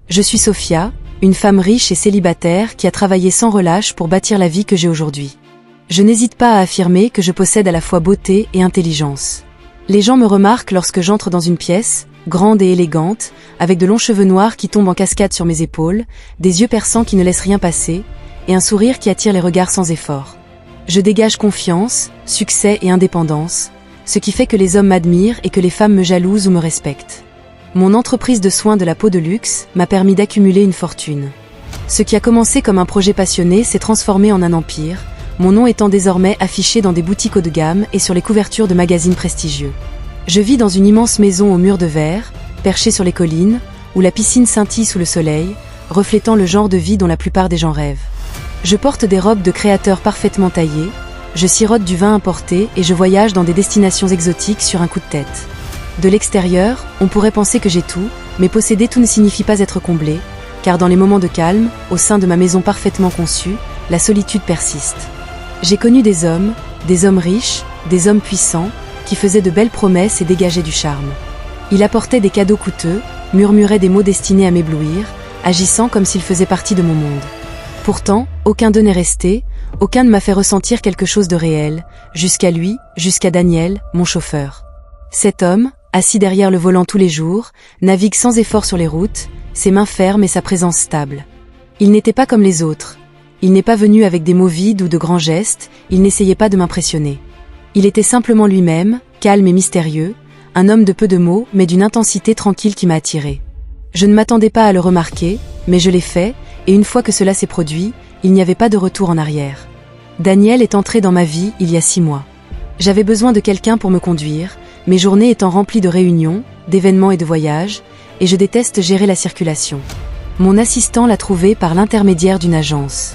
Je suis Sophia, une femme riche et célibataire qui a travaillé sans relâche pour bâtir la vie que j'ai aujourd'hui. Je n'hésite pas à affirmer que je possède à la fois beauté et intelligence. Les gens me remarquent lorsque j'entre dans une pièce, grande et élégante, avec de longs cheveux noirs qui tombent en cascade sur mes épaules, des yeux perçants qui ne laissent rien passer, et un sourire qui attire les regards sans effort. Je dégage confiance, succès et indépendance, ce qui fait que les hommes m'admirent et que les femmes me jalousent ou me respectent. Mon entreprise de soins de la peau de luxe m'a permis d'accumuler une fortune. Ce qui a commencé comme un projet passionné s'est transformé en un empire, mon nom étant désormais affiché dans des boutiques haut de gamme et sur les couvertures de magazines prestigieux. Je vis dans une immense maison aux murs de verre, perchée sur les collines, où la piscine scintille sous le soleil, reflétant le genre de vie dont la plupart des gens rêvent. Je porte des robes de créateurs parfaitement taillées, je sirote du vin importé et je voyage dans des destinations exotiques sur un coup de tête. De l'extérieur, on pourrait penser que j'ai tout, mais posséder tout ne signifie pas être comblé, car dans les moments de calme, au sein de ma maison parfaitement conçue, la solitude persiste. J'ai connu des hommes riches, des hommes puissants, qui faisaient de belles promesses et dégageaient du charme. Il apportait des cadeaux coûteux, murmurait des mots destinés à m'éblouir, agissant comme s'il faisait partie de mon monde. Pourtant, aucun d'eux n'est resté, aucun ne m'a fait ressentir quelque chose de réel, jusqu'à lui, jusqu'à Daniel, mon chauffeur. Cet homme, assis derrière le volant tous les jours, navigue sans effort sur les routes, ses mains fermes et sa présence stable. Il n'était pas comme les autres. Il n'est pas venu avec des mots vides ou de grands gestes, il n'essayait pas de m'impressionner. Il était simplement lui-même, calme et mystérieux, un homme de peu de mots mais d'une intensité tranquille qui m'a attiré. Je ne m'attendais pas à le remarquer, mais je l'ai fait, et une fois que cela s'est produit, il n'y avait pas de retour en arrière. Daniel est entré dans ma vie il y a 6 mois. J'avais besoin de quelqu'un pour me conduire, mes journées étant remplies de réunions, d'événements et de voyages, et je déteste gérer la circulation. Mon assistant l'a trouvé par l'intermédiaire d'une agence.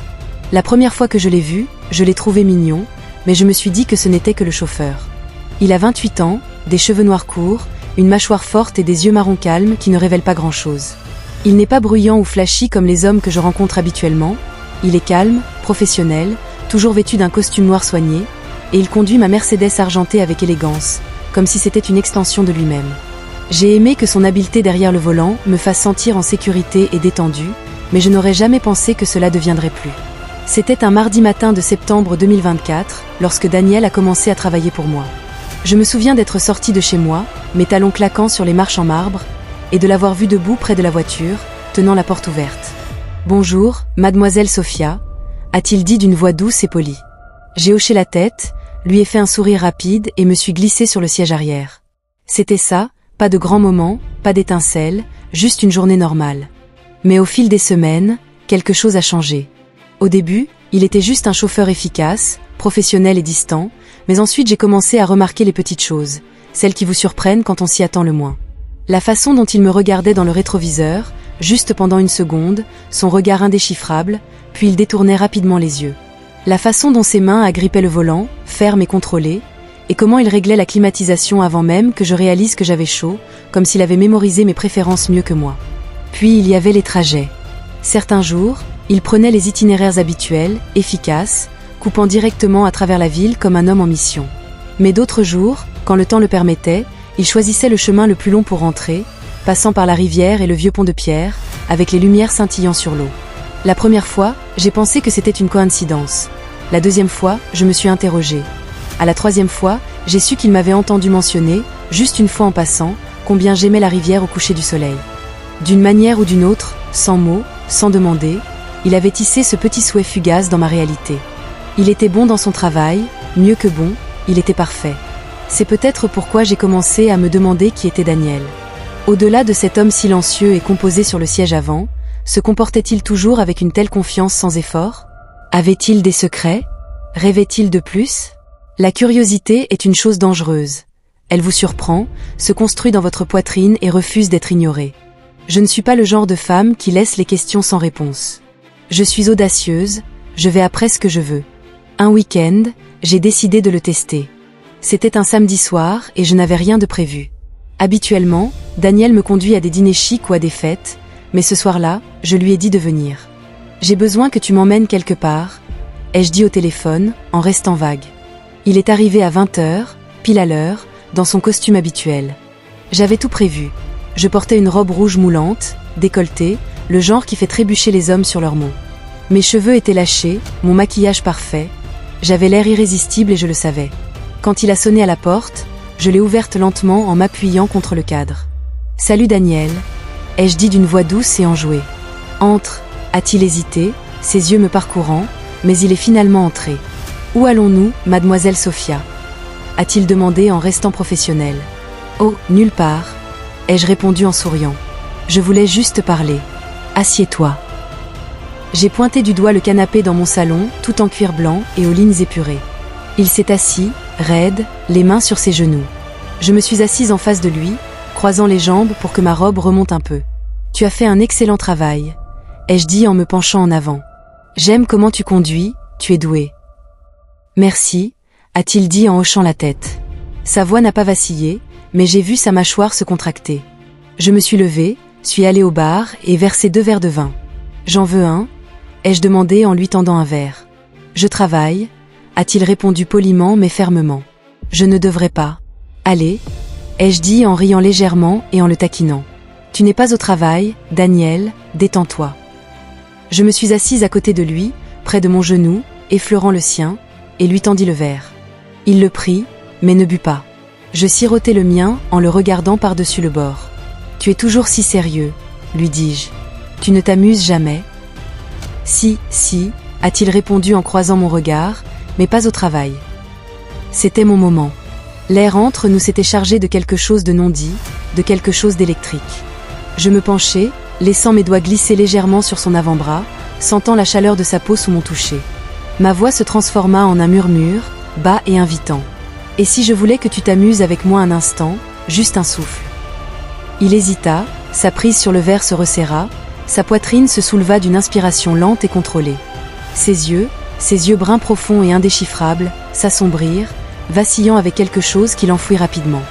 La première fois que je l'ai vu, je l'ai trouvé mignon, mais je me suis dit que ce n'était que le chauffeur. Il a 28 ans, des cheveux noirs courts, une mâchoire forte et des yeux marron calmes qui ne révèlent pas grand-chose. Il n'est pas bruyant ou flashy comme les hommes que je rencontre habituellement, il est calme, professionnel, toujours vêtu d'un costume noir soigné, et il conduit ma Mercedes argentée avec élégance, comme si c'était une extension de lui-même. J'ai aimé que son habileté derrière le volant me fasse sentir en sécurité et détendu, mais je n'aurais jamais pensé que cela deviendrait plus. C'était un mardi matin de septembre 2024, lorsque Daniel a commencé à travailler pour moi. Je me souviens d'être sortie de chez moi, mes talons claquant sur les marches en marbre, et de l'avoir vu debout près de la voiture, tenant la porte ouverte. « Bonjour, mademoiselle Sophia », a-t-il dit d'une voix douce et polie. J'ai hoché la tête, lui ai fait un sourire rapide et me suis glissée sur le siège arrière. C'était ça, pas de grands moments, pas d'étincelles, juste une journée normale. Mais au fil des semaines, quelque chose a changé. Au début, il était juste un chauffeur efficace, professionnel et distant, mais ensuite j'ai commencé à remarquer les petites choses, celles qui vous surprennent quand on s'y attend le moins. La façon dont il me regardait dans le rétroviseur, juste pendant une seconde, son regard indéchiffrable, puis il détournait rapidement les yeux. La façon dont ses mains agrippaient le volant, ferme et contrôlée, et comment il réglait la climatisation avant même que je réalise que j'avais chaud, comme s'il avait mémorisé mes préférences mieux que moi. Puis il y avait les trajets. Certains jours, il prenait les itinéraires habituels, efficaces, coupant directement à travers la ville comme un homme en mission. Mais d'autres jours, quand le temps le permettait, il choisissait le chemin le plus long pour rentrer, passant par la rivière et le vieux pont de pierre, avec les lumières scintillant sur l'eau. La première fois, j'ai pensé que c'était une coïncidence. La deuxième fois, je me suis interrogée. À la troisième fois, j'ai su qu'il m'avait entendu mentionner, juste une fois en passant, combien j'aimais la rivière au coucher du soleil. D'une manière ou d'une autre, sans mots, sans demander, il avait tissé ce petit souhait fugace dans ma réalité. Il était bon dans son travail, mieux que bon, il était parfait. C'est peut-être pourquoi j'ai commencé à me demander qui était Daniel. Au-delà de cet homme silencieux et composé sur le siège avant, se comportait-il toujours avec une telle confiance sans effort? Avait-il des secrets? Rêvait-il de plus? La curiosité est une chose dangereuse. Elle vous surprend, se construit dans votre poitrine et refuse d'être ignorée. Je ne suis pas le genre de femme qui laisse les questions sans réponse. Je suis audacieuse, je vais après ce que je veux. Un week-end, j'ai décidé de le tester. C'était un samedi soir et je n'avais rien de prévu. Habituellement, Daniel me conduit à des dîners chics ou à des fêtes, mais ce soir-là, je lui ai dit de venir. J'ai besoin que tu m'emmènes quelque part, ai-je dit au téléphone, en restant vague. Il est arrivé à 20h, pile à l'heure, dans son costume habituel. J'avais tout prévu. Je portais une robe rouge moulante, décolletée, le genre qui fait trébucher les hommes sur leurs mots. Mes cheveux étaient lâchés, mon maquillage parfait, j'avais l'air irrésistible et je le savais. Quand il a sonné à la porte, je l'ai ouverte lentement en m'appuyant contre le cadre. « Salut Daniel », ai-je dit d'une voix douce et enjouée. « Entre », a-t-il hésité, ses yeux me parcourant, mais il est finalement entré. « Où allons-nous, mademoiselle Sophia ?» a-t-il demandé en restant professionnel. « Oh, nulle part », ai-je répondu en souriant. « Je voulais juste parler. Assieds-toi. » J'ai pointé du doigt le canapé dans mon salon, tout en cuir blanc et aux lignes épurées. Il s'est assis, raide, les mains sur ses genoux. Je me suis assise en face de lui, croisant les jambes pour que ma robe remonte un peu. « Tu as fait un excellent travail », ai-je dit en me penchant en avant. « J'aime comment tu conduis, tu es doué. »« Merci », a-t-il dit en hochant la tête. Sa voix n'a pas vacillé, mais j'ai vu sa mâchoire se contracter. Je me suis levée, suis allée au bar et versé 2 verres de vin. « J'en veux un ?» ai-je demandé en lui tendant un verre. « Je travaille », a-t-il répondu poliment mais fermement. « Je ne devrais pas. »« Allez », ai-je dit en riant légèrement et en le taquinant. « Tu n'es pas au travail, Daniel, détends-toi. » Je me suis assise à côté de lui, près de mon genou, effleurant le sien, et lui tendis le verre. Il le prit, mais ne but pas. Je sirotai le mien en le regardant par-dessus le bord. « Tu es toujours si sérieux, » lui dis-je. « Tu ne t'amuses jamais ?»« Si, si », a-t-il répondu en croisant mon regard, mais pas au travail. C'était mon moment. L'air entre nous s'était chargé de quelque chose de non dit, de quelque chose d'électrique. Je me penchai, laissant mes doigts glisser légèrement sur son avant-bras, sentant la chaleur de sa peau sous mon toucher. Ma voix se transforma en un murmure, bas et invitant. « Et si je voulais que tu t'amuses avec moi un instant, juste un souffle ?» Il hésita, sa prise sur le verre se resserra, sa poitrine se souleva d'une inspiration lente et contrôlée. Ses yeux bruns profonds et indéchiffrables, s'assombrirent, vacillant avec quelque chose qui l'enfouit rapidement.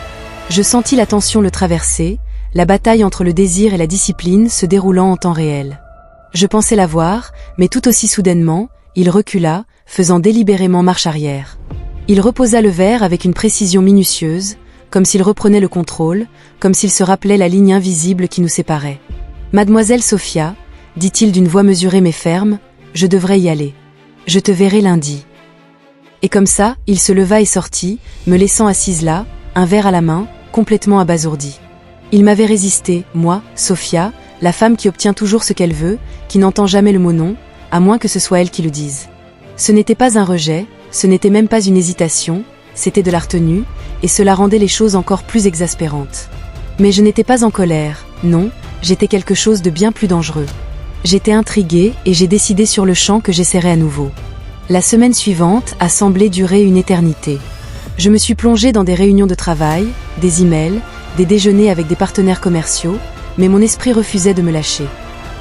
Je sentis la tension le traverser, la bataille entre le désir et la discipline se déroulant en temps réel. Je pensais l'avoir, mais tout aussi soudainement, il recula, faisant délibérément marche arrière. Il reposa le verre avec une précision minutieuse, comme s'il reprenait le contrôle, comme s'il se rappelait la ligne invisible qui nous séparait. « Mademoiselle Sophia, » dit-il d'une voix mesurée mais ferme, « je devrais y aller. Je te verrai lundi. » Et comme ça, il se leva et sortit, me laissant assise là, un verre à la main, complètement abasourdi. Il m'avait résisté, moi, Sophia, la femme qui obtient toujours ce qu'elle veut, qui n'entend jamais le mot non, à moins que ce soit elle qui le dise. Ce n'était pas un rejet, ce n'était même pas une hésitation, c'était de la retenue, et cela rendait les choses encore plus exaspérantes. Mais je n'étais pas en colère, non, j'étais quelque chose de bien plus dangereux. J'étais intriguée et j'ai décidé sur le champ que j'essaierais à nouveau. La semaine suivante a semblé durer une éternité. Je me suis plongée dans des réunions de travail, des emails, des déjeuners avec des partenaires commerciaux, mais mon esprit refusait de me lâcher.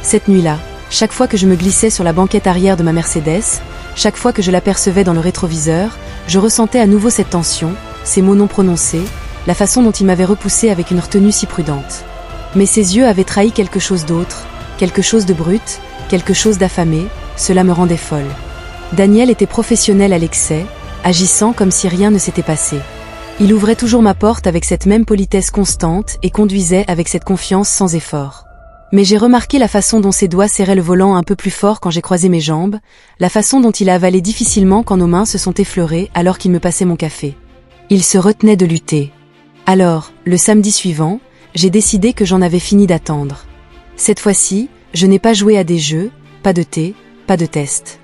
Cette nuit-là, chaque fois que je me glissais sur la banquette arrière de ma Mercedes, chaque fois que je l'apercevais dans le rétroviseur, je ressentais à nouveau cette tension, ces mots non prononcés, la façon dont il m'avait repoussé avec une retenue si prudente. Mais ses yeux avaient trahi quelque chose d'autre, quelque chose de brut, quelque chose d'affamé, cela me rendait folle. Daniel était professionnel à l'excès, agissant comme si rien ne s'était passé. Il ouvrait toujours ma porte avec cette même politesse constante et conduisait avec cette confiance sans effort. Mais j'ai remarqué la façon dont ses doigts serraient le volant un peu plus fort quand j'ai croisé mes jambes, la façon dont il a avalé difficilement quand nos mains se sont effleurées alors qu'il me passait mon café. Il se retenait de lutter. Alors, le samedi suivant, j'ai décidé que j'en avais fini d'attendre. Cette fois-ci, je n'ai pas joué à des jeux, pas de thé, pas de test.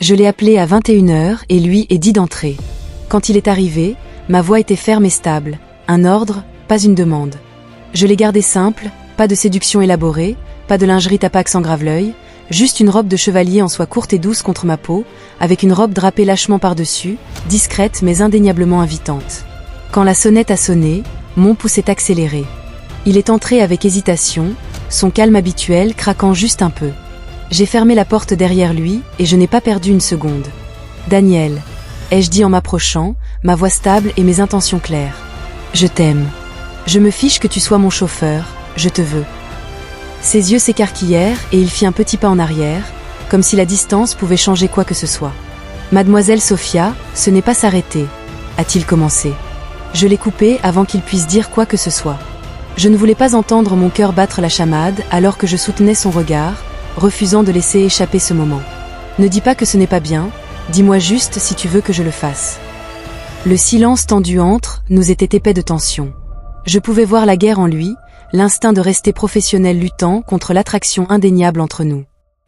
Je l'ai appelé à 21h et lui est dit d'entrer. Quand il est arrivé, ma voix était ferme et stable, un ordre, pas une demande. Je l'ai gardé simple, pas de séduction élaborée, pas de lingerie tapax en grave-l'œil, juste une robe de chevalier en soie courte et douce contre ma peau, avec une robe drapée lâchement par-dessus, discrète mais indéniablement invitante. Quand la sonnette a sonné, mon pouls s'est accéléré. Il est entré avec hésitation, son calme habituel craquant juste un peu. J'ai fermé la porte derrière lui et je n'ai pas perdu une seconde. « Daniel », ai-je dit en m'approchant, ma voix stable et mes intentions claires. « Je t'aime. Je me fiche que tu sois mon chauffeur, je te veux. » Ses yeux s'écarquillèrent et il fit un petit pas en arrière, comme si la distance pouvait changer quoi que ce soit. « Mademoiselle Sophia, ce n'est pas s'arrêter », a-t-il commencé. Je l'ai coupé avant qu'il puisse dire quoi que ce soit. Je ne voulais pas entendre mon cœur battre la chamade alors que je soutenais son regard, refusant de laisser échapper ce moment. Ne dis pas que ce n'est pas bien, dis-moi juste si tu veux que je le fasse. Le silence tendu entre nous était épais de tension. Je pouvais voir la guerre en lui, l'instinct de rester professionnel luttant contre l'attraction indéniable entre nous.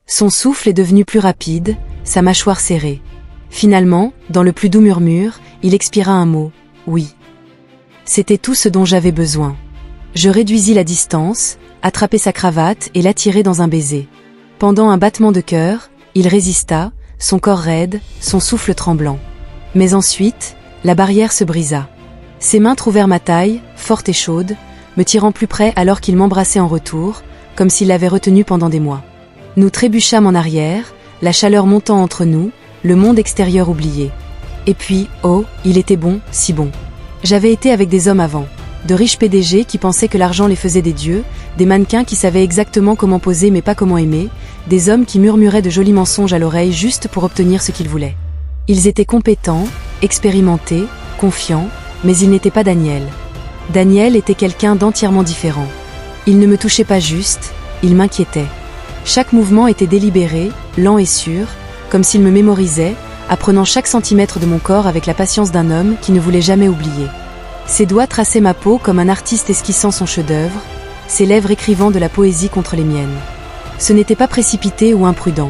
Son souffle est devenu plus rapide, sa mâchoire serrée. Finalement, dans le plus doux murmure, il expira un mot, oui. C'était tout ce dont j'avais besoin. Je réduisis la distance, attrapai sa cravate et l'attirai dans un baiser. Pendant un battement de cœur, il résista, son corps raide, son souffle tremblant. Mais ensuite, la barrière se brisa. Ses mains trouvèrent ma taille, forte et chaude, me tirant plus près alors qu'il m'embrassait en retour, comme s'il l'avait retenu pendant des mois. Nous trébuchâmes en arrière, la chaleur montant entre nous, le monde extérieur oublié. Et puis, oh, il était bon, si bon. J'avais été avec des hommes avant. De riches PDG qui pensaient que l'argent les faisait des dieux, des mannequins qui savaient exactement comment poser mais pas comment aimer, des hommes qui murmuraient de jolis mensonges à l'oreille juste pour obtenir ce qu'ils voulaient. Ils étaient compétents, expérimentés, confiants, mais ils n'étaient pas Daniel. Daniel était quelqu'un d'entièrement différent. Il ne me touchait pas juste, il m'inquiétait. Chaque mouvement était délibéré, lent et sûr, comme s'il me mémorisait, apprenant chaque centimètre de mon corps avec la patience d'un homme qui ne voulait jamais oublier. Ses doigts traçaient ma peau comme un artiste esquissant son chef-d'œuvre, ses lèvres écrivant de la poésie contre les miennes. Ce n'était pas précipité ou imprudent.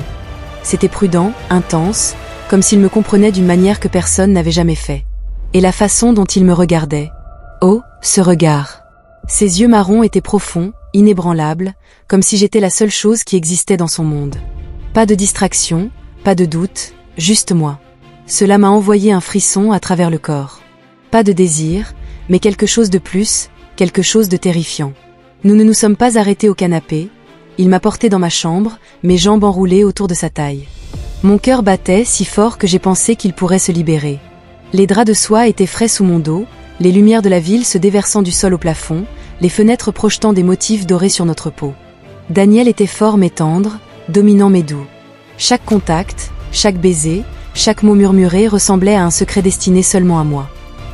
C'était prudent, intense, comme s'il me comprenait d'une manière que personne n'avait jamais fait. Et la façon dont il me regardait. Oh, ce regard. Ses yeux marrons étaient profonds, inébranlables, comme si j'étais la seule chose qui existait dans son monde. Pas de distraction, pas de doute, juste moi. Cela m'a envoyé un frisson à travers le corps. Pas de désir, mais quelque chose de plus, quelque chose de terrifiant. Nous ne nous sommes pas arrêtés au canapé, il m'a porté dans ma chambre, mes jambes enroulées autour de sa taille. Mon cœur battait si fort que j'ai pensé qu'il pourrait se libérer. Les draps de soie étaient frais sous mon dos, les lumières de la ville se déversant du sol au plafond, les fenêtres projetant des motifs dorés sur notre peau. Daniel était fort mais tendre, dominant mais doux. Chaque contact, chaque baiser, chaque mot murmuré ressemblait à un secret destiné seulement à moi.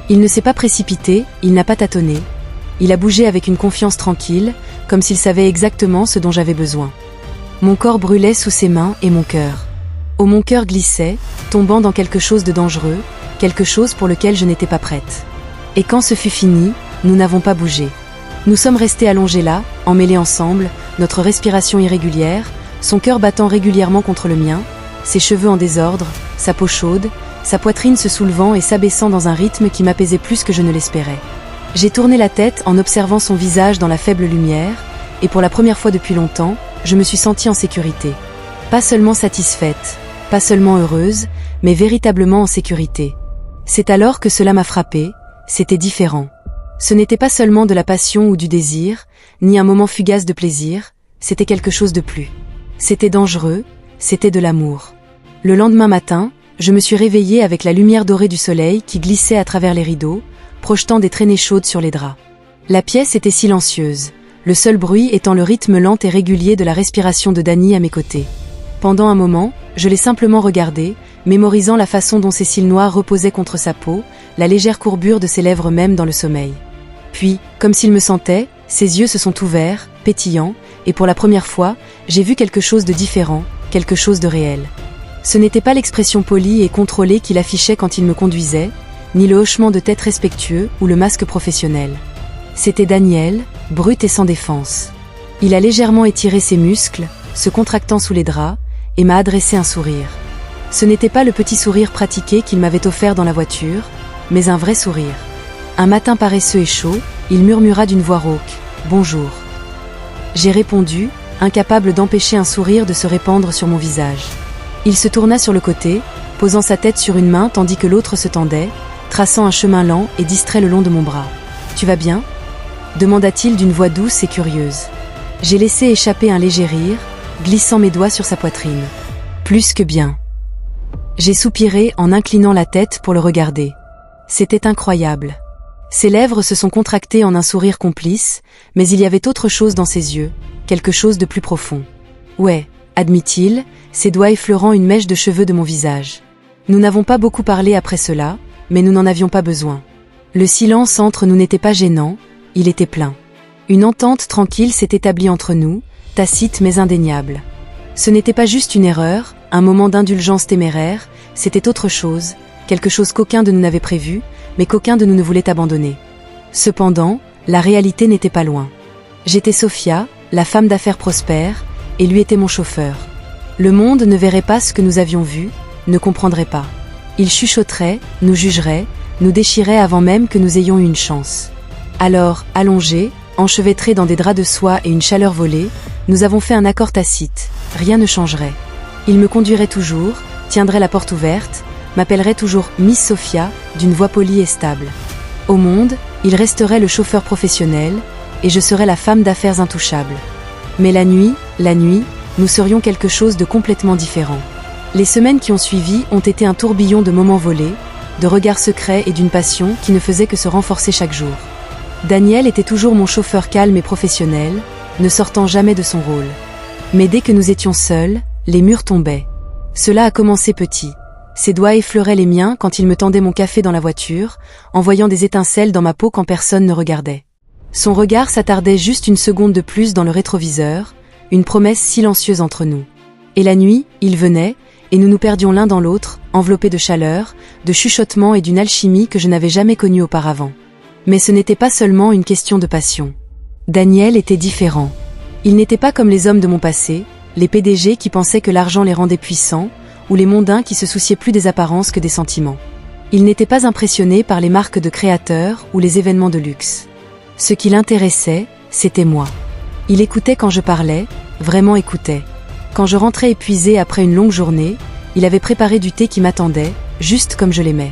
Il ne s'est pas précipité, il n'a pas tâtonné. Il a bougé avec une confiance tranquille, comme s'il savait exactement ce dont j'avais besoin. Mon corps brûlait sous ses mains et mon cœur. Oh, mon cœur glissait, tombant dans quelque chose de dangereux, quelque chose pour lequel je n'étais pas prête. Et quand ce fut fini, nous n'avons pas bougé. Nous sommes restés allongés là, emmêlés ensemble, notre respiration irrégulière, son cœur battant régulièrement contre le mien, ses cheveux en désordre, sa peau chaude, sa poitrine se soulevant et s'abaissant dans un rythme qui m'apaisait plus que je ne l'espérais. J'ai tourné la tête en observant son visage dans la faible lumière, et pour la première fois depuis longtemps, je me suis sentie en sécurité. Pas seulement satisfaite, pas seulement heureuse, mais véritablement en sécurité. C'est alors que cela m'a frappée, c'était différent. Ce n'était pas seulement de la passion ou du désir, ni un moment fugace de plaisir, c'était quelque chose de plus. C'était dangereux, c'était de l'amour. Le lendemain matin, je me suis réveillée avec la lumière dorée du soleil qui glissait à travers les rideaux, projetant des traînées chaudes sur les draps. La pièce était silencieuse, le seul bruit étant le rythme lent et régulier de la respiration de Dany à mes côtés. Pendant un moment, je l'ai simplement regardé, mémorisant la façon dont ses cils noirs reposaient contre sa peau, la légère courbure de ses lèvres même dans le sommeil. Puis, comme s'il me sentait, ses yeux se sont ouverts, pétillants, et pour la première fois, j'ai vu quelque chose de différent, quelque chose de réel. Ce n'était pas l'expression polie et contrôlée qu'il affichait quand il me conduisait, ni le hochement de tête respectueux ou le masque professionnel. C'était Daniel, brut et sans défense. Il a légèrement étiré ses muscles, se contractant sous les draps, et m'a adressé un sourire. Ce n'était pas le petit sourire pratiqué qu'il m'avait offert dans la voiture, mais un vrai sourire. Un matin paresseux et chaud, il murmura d'une voix rauque « Bonjour ». J'ai répondu, incapable d'empêcher un sourire de se répandre sur mon visage. Il se tourna sur le côté, posant sa tête sur une main tandis que l'autre se tendait, traçant un chemin lent et distrait le long de mon bras. « Tu vas bien ?» demanda-t-il d'une voix douce et curieuse. J'ai laissé échapper un léger rire, glissant mes doigts sur sa poitrine. « Plus que bien. » J'ai soupiré en inclinant la tête pour le regarder. C'était incroyable. Ses lèvres se sont contractées en un sourire complice, mais il y avait autre chose dans ses yeux, quelque chose de plus profond. « Ouais », admit-il, ses doigts effleurant une mèche de cheveux de mon visage. Nous n'avons pas beaucoup parlé après cela, mais nous n'en avions pas besoin. Le silence entre nous n'était pas gênant, il était plein. Une entente tranquille s'est établie entre nous, tacite mais indéniable. Ce n'était pas juste une erreur, un moment d'indulgence téméraire, c'était autre chose, quelque chose qu'aucun de nous n'avait prévu, mais qu'aucun de nous ne voulait abandonner. Cependant, la réalité n'était pas loin. J'étais Sophia, la femme d'affaires prospère, et lui était mon chauffeur. Le monde ne verrait pas ce que nous avions vu, ne comprendrait pas. Il chuchoterait, nous jugerait, nous déchirait avant même que nous ayons eu une chance. Alors, allongés, enchevêtrés dans des draps de soie et une chaleur volée, nous avons fait un accord tacite, rien ne changerait. Il me conduirait toujours, tiendrait la porte ouverte, m'appellerait toujours Miss Sophia, d'une voix polie et stable. Au monde, il resterait le chauffeur professionnel, et je serais la femme d'affaires intouchable. Mais la nuit, nous serions quelque chose de complètement différent. Les semaines qui ont suivi ont été un tourbillon de moments volés, de regards secrets et d'une passion qui ne faisait que se renforcer chaque jour. Daniel était toujours mon chauffeur calme et professionnel, ne sortant jamais de son rôle. Mais dès que nous étions seuls, les murs tombaient. Cela a commencé petit. Ses doigts effleuraient les miens quand il me tendait mon café dans la voiture, envoyant des étincelles dans ma peau quand personne ne regardait. Son regard s'attardait juste une seconde de plus dans le rétroviseur, une promesse silencieuse entre nous. Et la nuit, il venait, et nous nous perdions l'un dans l'autre, enveloppés de chaleur, de chuchotements et d'une alchimie que je n'avais jamais connue auparavant. Mais ce n'était pas seulement une question de passion. Daniel était différent. Il n'était pas comme les hommes de mon passé, les PDG qui pensaient que l'argent les rendait puissants, ou les mondains qui se souciaient plus des apparences que des sentiments. Il n'était pas impressionné par les marques de créateurs ou les événements de luxe. Ce qui l'intéressait, c'était moi. Il écoutait quand je parlais, vraiment écoutait. Quand je rentrais épuisée après une longue journée, il avait préparé du thé qui m'attendait, juste comme je l'aimais.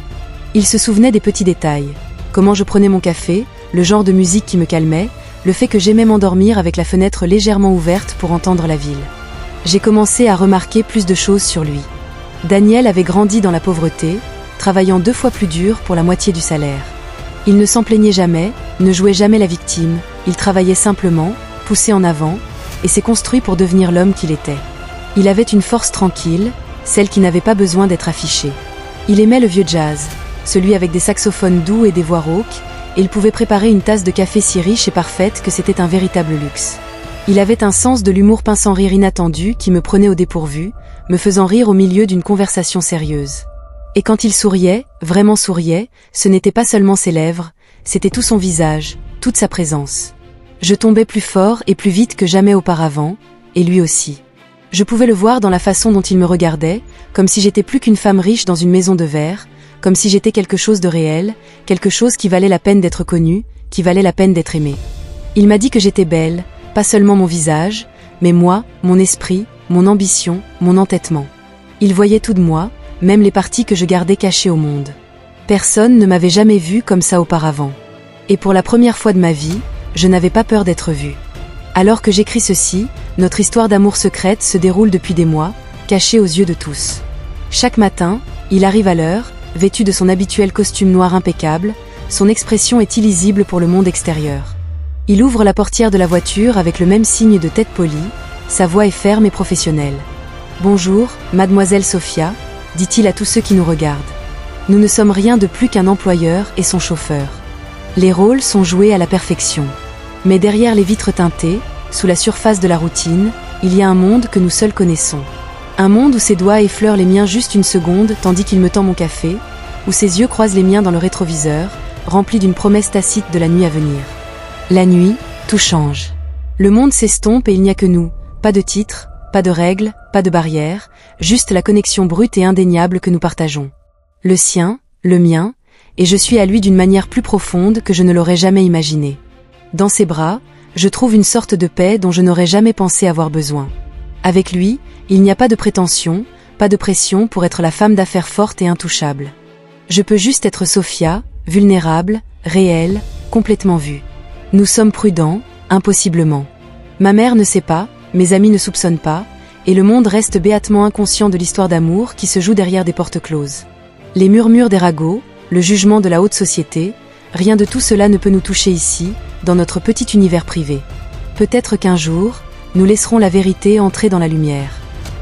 Il se souvenait des petits détails. Comment je prenais mon café, le genre de musique qui me calmait, le fait que j'aimais m'endormir avec la fenêtre légèrement ouverte pour entendre la ville. J'ai commencé à remarquer plus de choses sur lui. Daniel avait grandi dans la pauvreté, travaillant 2 fois plus dur pour la moitié du salaire. Il ne s'en plaignait jamais, ne jouait jamais la victime, il travaillait simplement, poussé en avant, et s'est construit pour devenir l'homme qu'il était. Il avait une force tranquille, celle qui n'avait pas besoin d'être affichée. Il aimait le vieux jazz, celui avec des saxophones doux et des voix rauques, et il pouvait préparer une tasse de café si riche et parfaite que c'était un véritable luxe. Il avait un sens de l'humour pince sans rire inattendu qui me prenait au dépourvu, me faisant rire au milieu d'une conversation sérieuse. Et quand il souriait, vraiment souriait, ce n'était pas seulement ses lèvres, c'était tout son visage, toute sa présence. Je tombais plus fort et plus vite que jamais auparavant, et lui aussi. Je pouvais le voir dans la façon dont il me regardait, comme si j'étais plus qu'une femme riche dans une maison de verre, comme si j'étais quelque chose de réel, quelque chose qui valait la peine d'être connu, qui valait la peine d'être aimé. Il m'a dit que j'étais belle, pas seulement mon visage, mais moi, mon esprit, mon ambition, mon entêtement. Il voyait tout de moi, même les parties que je gardais cachées au monde. Personne ne m'avait jamais vue comme ça auparavant. Et pour la première fois de ma vie, je n'avais pas peur d'être vue. Alors que j'écris ceci, notre histoire d'amour secrète se déroule depuis des mois, cachée aux yeux de tous. Chaque matin, il arrive à l'heure, vêtu de son habituel costume noir impeccable, son expression est illisible pour le monde extérieur. Il ouvre la portière de la voiture avec le même signe de tête polie, sa voix est ferme et professionnelle. « Bonjour, mademoiselle Sophia », dit-il à tous ceux qui nous regardent. Nous ne sommes rien de plus qu'un employeur et son chauffeur. Les rôles sont joués à la perfection. Mais derrière les vitres teintées, sous la surface de la routine, il y a un monde que nous seuls connaissons. Un monde où ses doigts effleurent les miens juste une seconde tandis qu'il me tend mon café, où ses yeux croisent les miens dans le rétroviseur, remplis d'une promesse tacite de la nuit à venir. La nuit, tout change. Le monde s'estompe et il n'y a que nous, pas de titres, pas de règles, pas de barrières, juste la connexion brute et indéniable que nous partageons. Le sien, le mien, et je suis à lui d'une manière plus profonde que je ne l'aurais jamais imaginé. Dans ses bras, je trouve une sorte de paix dont je n'aurais jamais pensé avoir besoin. Avec lui, il n'y a pas de prétention, pas de pression pour être la femme d'affaires forte et intouchable. Je peux juste être Sophia, vulnérable, réelle, complètement vue. Nous sommes prudents, impossiblement. Ma mère ne sait pas, mes amis ne soupçonnent pas, et le monde reste béatement inconscient de l'histoire d'amour qui se joue derrière des portes closes. Les murmures des ragots, le jugement de la haute société, rien de tout cela ne peut nous toucher ici, dans notre petit univers privé. Peut-être qu'un jour, nous laisserons la vérité entrer dans la lumière.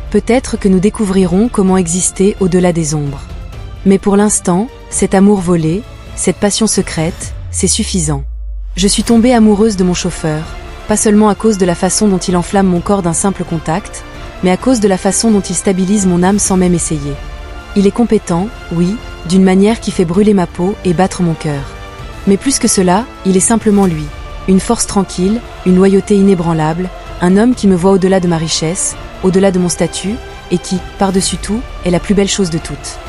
Peut-être que nous découvrirons comment exister au-delà des ombres. Mais pour l'instant, cet amour volé, cette passion secrète, c'est suffisant. Je suis tombée amoureuse de mon chauffeur, pas seulement à cause de la façon dont il enflamme mon corps d'un simple contact, mais à cause de la façon dont il stabilise mon âme sans même essayer. Il est compétent, oui, d'une manière qui fait brûler ma peau et battre mon cœur. Mais plus que cela, il est simplement lui. Une force tranquille, une loyauté inébranlable, un homme qui me voit au-delà de ma richesse, au-delà de mon statut, et qui, par-dessus tout, est la plus belle chose de toutes.